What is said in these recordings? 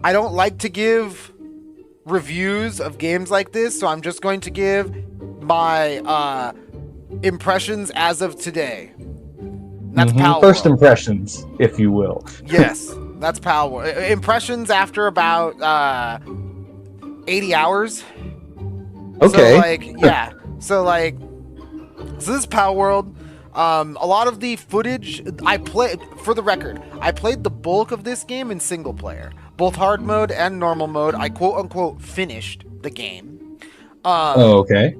I don't like to give reviews of games like this, so I'm just going to give my impressions as of today. That's First PalWorld. impressions, if you will. Yes, that's PalWorld. Impressions after about 80 hours. Okay. So like, yeah. So like, so this is PalWorld. A lot of the footage I played, for the record, I played the bulk of this game in single player, both hard mode and normal mode. I quote unquote finished the game. Okay.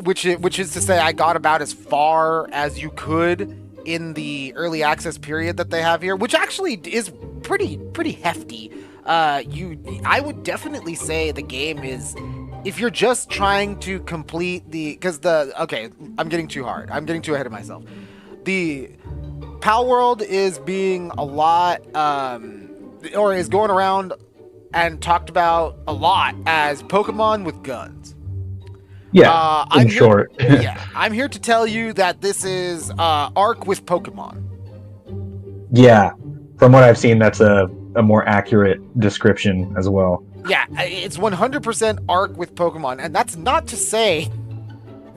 Which is to say, I got about as far as you could in the early access period that they have here, which actually is pretty hefty. I would definitely say the game is, if you're just trying to complete I'm getting too hard. I'm getting too ahead of myself. The PalWorld is being a lot, or is going around and talked about a lot as Pokemon with guns. Yeah, in short. Yeah, I'm here to tell you that this is Arc with Pokemon. Yeah, from what I've seen, that's a more accurate description as well. Yeah, it's 100% Arc with Pokemon, and that's not to say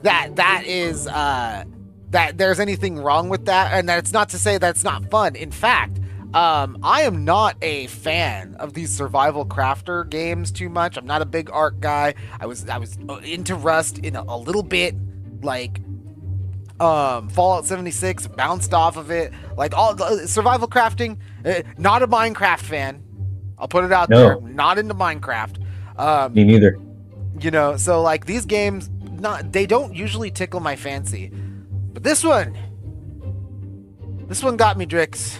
that is that there's anything wrong with that, and that it's not to say that it's not fun. In fact, I am not a fan of these survival crafter games too much. I'm not a big Arc guy. I was into Rust in a little bit, like Fallout 76, bounced off of it. Like all survival crafting, not a Minecraft fan. I'll put it out there. Not into Minecraft. Me neither. You know, so like these games, they don't usually tickle my fancy, but this one got me, Drix.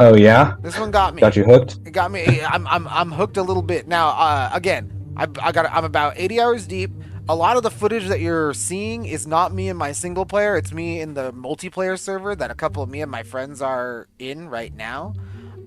Oh yeah, this one got me. Got you hooked. It got me. I'm hooked a little bit now. Again, I'm about 80 hours deep. A lot of the footage that you're seeing is not me in my single player. It's me in the multiplayer server that a couple of me and my friends are in right now.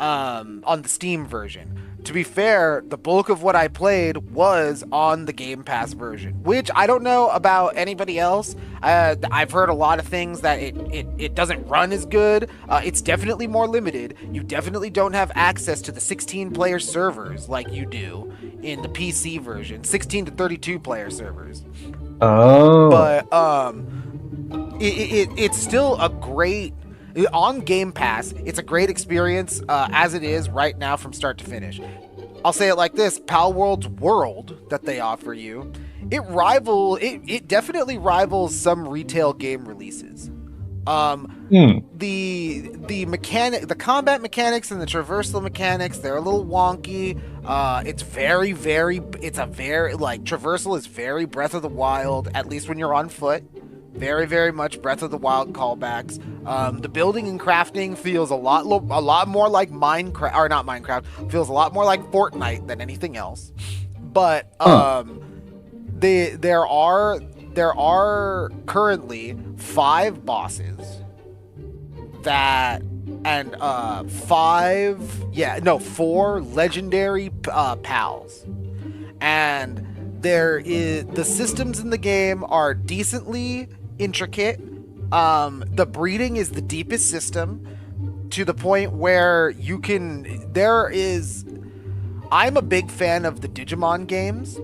On the Steam version. To be fair, the bulk of what I played was on the Game Pass version, which I don't know about anybody else. I've heard a lot of things that it doesn't run as good. It's definitely more limited. You definitely don't have access to the 16-player servers like you do in the PC version, 16 to 32 player servers. Oh. But it's still a great, on Game Pass, it's a great experience as it is right now from start to finish. I'll say it like this: PalWorld's world that they offer you, it definitely rivals some retail game releases. The combat mechanics and the traversal mechanics, they're a little wonky. It's very traversal is very Breath of the Wild, at least when you're on foot. Very, very much Breath of the Wild callbacks. The building and crafting feels a lot more like Minecraft, or not Minecraft. Feels a lot more like Fortnite than anything else. But there are currently 5 bosses and 4 legendary pals, and the systems in the game are decently intricate. The breeding is the deepest system, to the point where I'm a big fan of the Digimon games,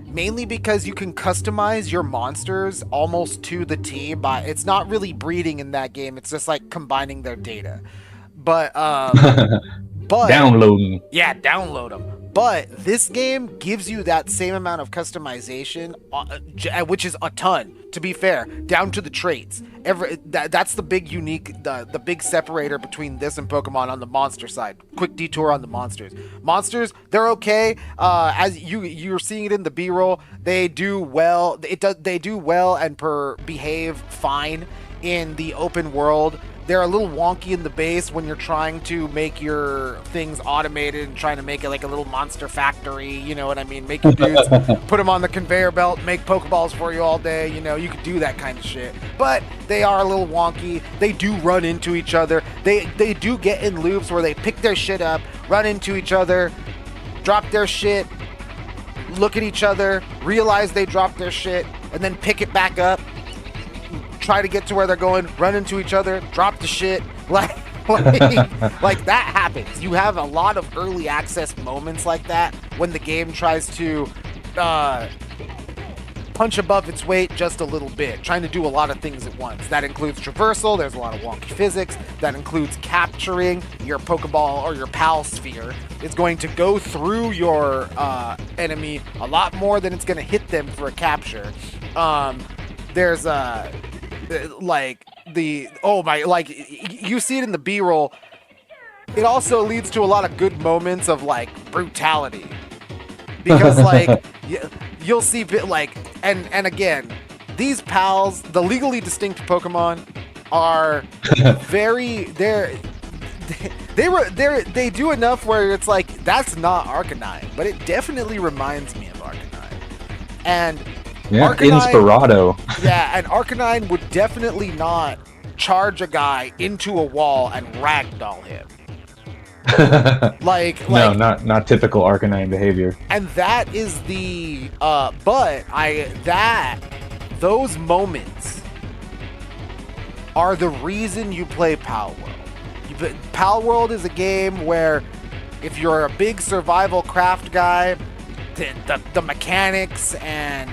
mainly because you can customize your monsters almost to the T. It's not really breeding in that game, it's just like combining their data. But download them. But this game gives you that same amount of customization, which is a ton, to be fair, down to the traits. That's the big the big separator between this and Pokemon on the monster side. Quick detour on the monsters. Monsters, they're okay. As you're seeing it in the B-roll, they do well. They do well and behave fine in the open world. They're a little wonky in the base when you're trying to make your things automated and trying to make it like a little monster factory, you know what I mean? Make your dudes, put them on the conveyor belt, make Pokeballs for you all day, you know, you could do that kind of shit. But they are a little wonky. They do run into each other. They do get in loops where they pick their shit up, run into each other, drop their shit, look at each other, realize they dropped their shit, and then pick it back up, try to get to where they're going, run into each other, drop the shit. Like like that happens. You have a lot of early access moments like that when the game tries to punch above its weight just a little bit, trying to do a lot of things at once. That includes traversal, there's a lot of wonky physics, that includes capturing your Pokeball or your PAL sphere. It's going to go through your enemy a lot more than it's going to hit them for a capture. There's you see it in the B-roll. It also leads to a lot of good moments of like brutality, because like you'll see like and again, these pals, the legally distinct Pokemon, are they do enough where it's like that's not Arcanine, but it definitely reminds me of Arcanine. And yeah, Arcanine, Inspirato. Yeah, and Arcanine would definitely not charge a guy into a wall and ragdoll him. No, not typical Arcanine behavior. And that is the those moments are the reason you play PalWorld. PalWorld is a game where if you're a big survival craft guy, the mechanics and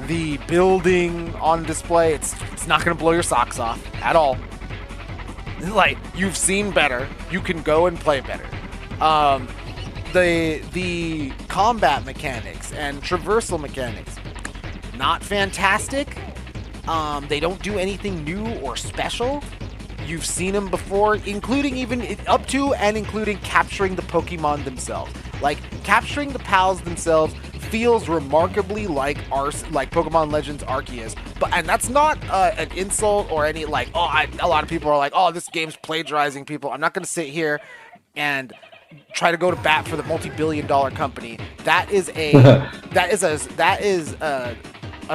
the building on display, it's not going to blow your socks off at all. Like, you've seen better. You can go and play better. The combat mechanics and traversal mechanics, not fantastic. They don't do anything new or special. You've seen them before, including even up to and including capturing the Pokemon themselves. Like, capturing the pals themselves feels remarkably like Pokemon Legends Arceus, and that's not an insult or any like, a lot of people are like, oh, this game's plagiarizing people. I'm not going to sit here and try to go to bat for the multi-billion-dollar company. That is a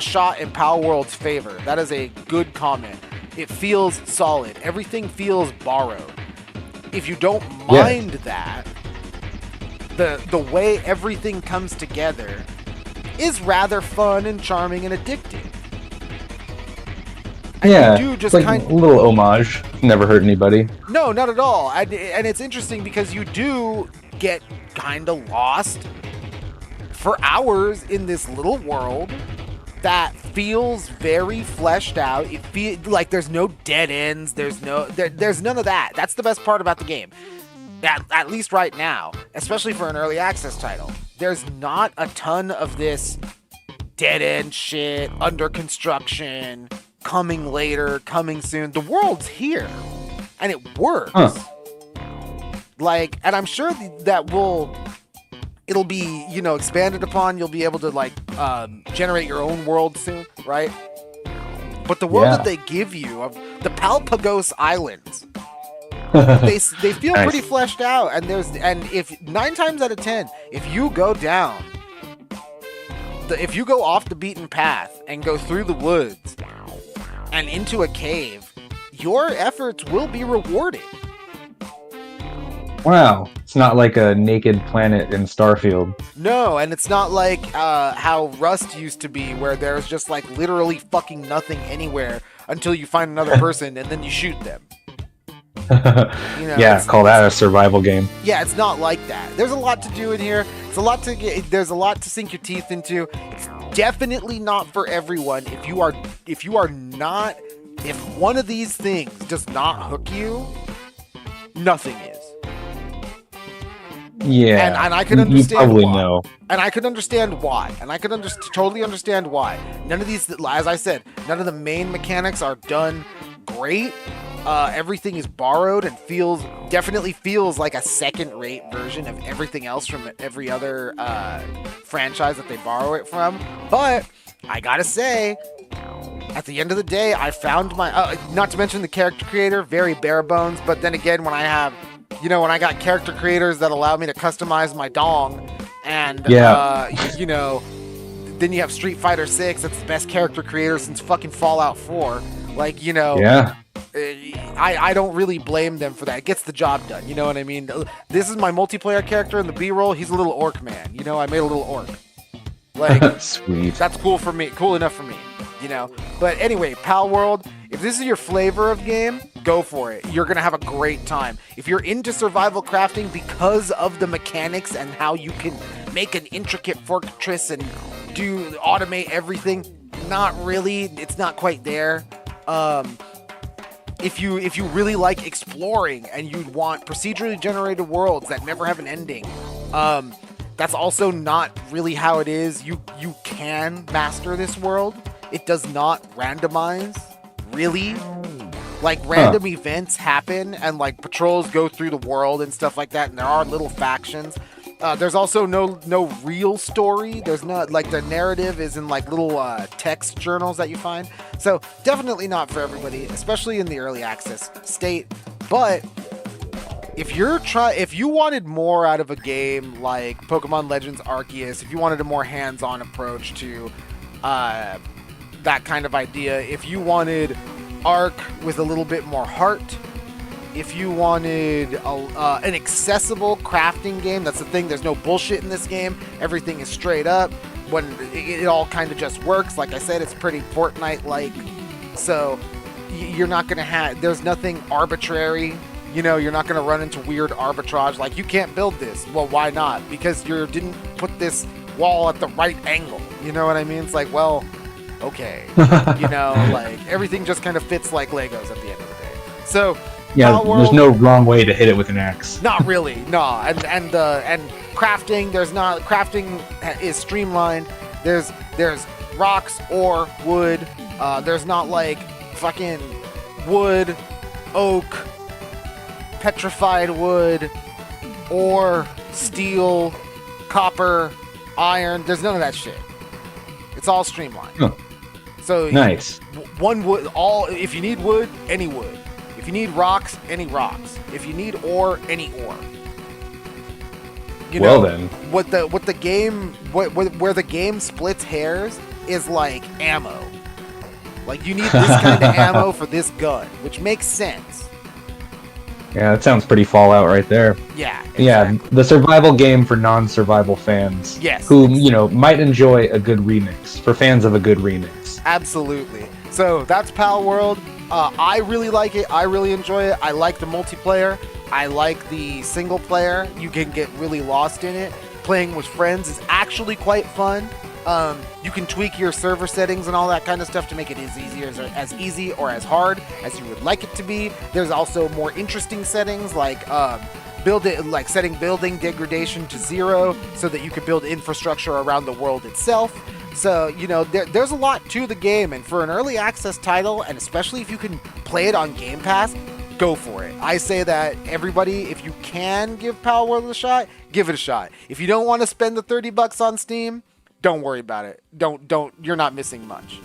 shot in PalWorld's favor. That is a good comment. It feels solid. Everything feels borrowed. If you don't mind that, the way everything comes together is rather fun and charming and addicting. And yeah, you do just like a little homage. Never hurt anybody. No, not at all. And it's interesting because you do get kind of lost for hours in this little world that feels very fleshed out. It feels like there's no dead ends. There's none of that. That's the best part about the game. At least right now, especially for an early access title. There's not a ton of this dead end shit, under construction, coming later, coming soon. The world's here, and it works. Like, and I'm sure that it'll be, expanded upon. You'll be able to generate your own world soon, right? But the world that they give you of the Palpagos Islands, they feel pretty fleshed out, and if 9 times out of 10, if you go down, if you go off the beaten path and go through the woods and into a cave, your efforts will be rewarded. Wow, it's not like a naked planet in Starfield. No, and it's not like how Rust used to be, where there's just like literally fucking nothing anywhere until you find another person and then you shoot them. Call that a survival game. Yeah, it's not like that. There's a lot to do in here. There's a lot to sink your teeth into. It's definitely not for everyone. If one of these things does not hook you, nothing is. Yeah, and I can understand you why. Know. And I could understand why. And I could totally understand why. None of these, as I said, none of the main mechanics are done great. Everything is borrowed and definitely feels like a second-rate version of everything else from every other franchise that they borrow it from. But I gotta say, at the end of the day, I found my not to mention the character creator, very bare bones. But then again, when I got character creators that allow me to customize my dong, and then you have Street Fighter 6. That's the best character creator since fucking Fallout 4. I don't really blame them for that. It gets the job done. You know what I mean? This is my multiplayer character in the B-roll. He's a little orc man. I made a little orc. Like, sweet. That's cool for me. Cool enough for me. But anyway, PalWorld, if this is your flavor of game, go for it. You're going to have a great time. If you're into survival crafting because of the mechanics and how you can make an intricate fortress and automate everything, not really. It's not quite there. If you really like exploring and you want procedurally generated worlds that never have an ending, that's also not really how it is. You can master this world. It does not randomize, really. Like, random events happen, and, like, patrols go through the world and stuff like that, and there are little factions. There's also no real story. There's not, like, the narrative is in, like, little text journals that you find. So, definitely not for everybody, especially in the early access state. But if you wanted more out of a game like Pokemon Legends Arceus, if you wanted a more hands-on approach to that kind of idea, if you wanted Arc with a little bit more heart, if you wanted an accessible crafting game, that's the thing, there's no bullshit in this game, everything is straight up, when it all kind of just works. Like I said, it's pretty Fortnite-like, so you're not going to have, there's nothing arbitrary, you know, you're not going to run into weird arbitrage, like, you can't build this. Well, why not? Because you didn't put this wall at the right angle, you know what I mean? It's like, well, okay, you know, like, everything just kind of fits like Legos at the end of the day. So, yeah, PalWorld, there's no wrong way to hit it with an axe. Not really, no. And crafting, crafting is streamlined. There's rocks or wood. There's not like fucking wood, oak, petrified wood, or steel, copper, iron. There's none of that shit. It's all streamlined. Huh. So nice. One wood, if you need wood, any wood. If you need rocks, any rocks. If you need ore, any ore. You know, well then, where the game splits hairs is like ammo. Like, you need this kind of ammo for this gun, which makes sense. Yeah, that sounds pretty Fallout right there. Yeah. Exactly. Yeah, the survival game for non-survival fans. Yes. Who, you know, might enjoy a good remix. For fans of a good remix. Absolutely. So that's PalWorld. I really like it. I really enjoy it. I like the multiplayer. I like the single player. You can get really lost in it. Playing with friends is actually quite fun. You can tweak your server settings and all that kind of stuff to make it as easy or as hard as you would like it to be. There's also more interesting settings like setting building degradation to 0 so that you can build infrastructure around the world itself. So, you know, there's a lot to the game, and for an early access title, and especially if you can play it on Game Pass, go for it. I say that everybody, if you can give PalWorld a shot, give it a shot. If you don't want to spend the $30 on Steam, don't worry about it. Don't, you're not missing much.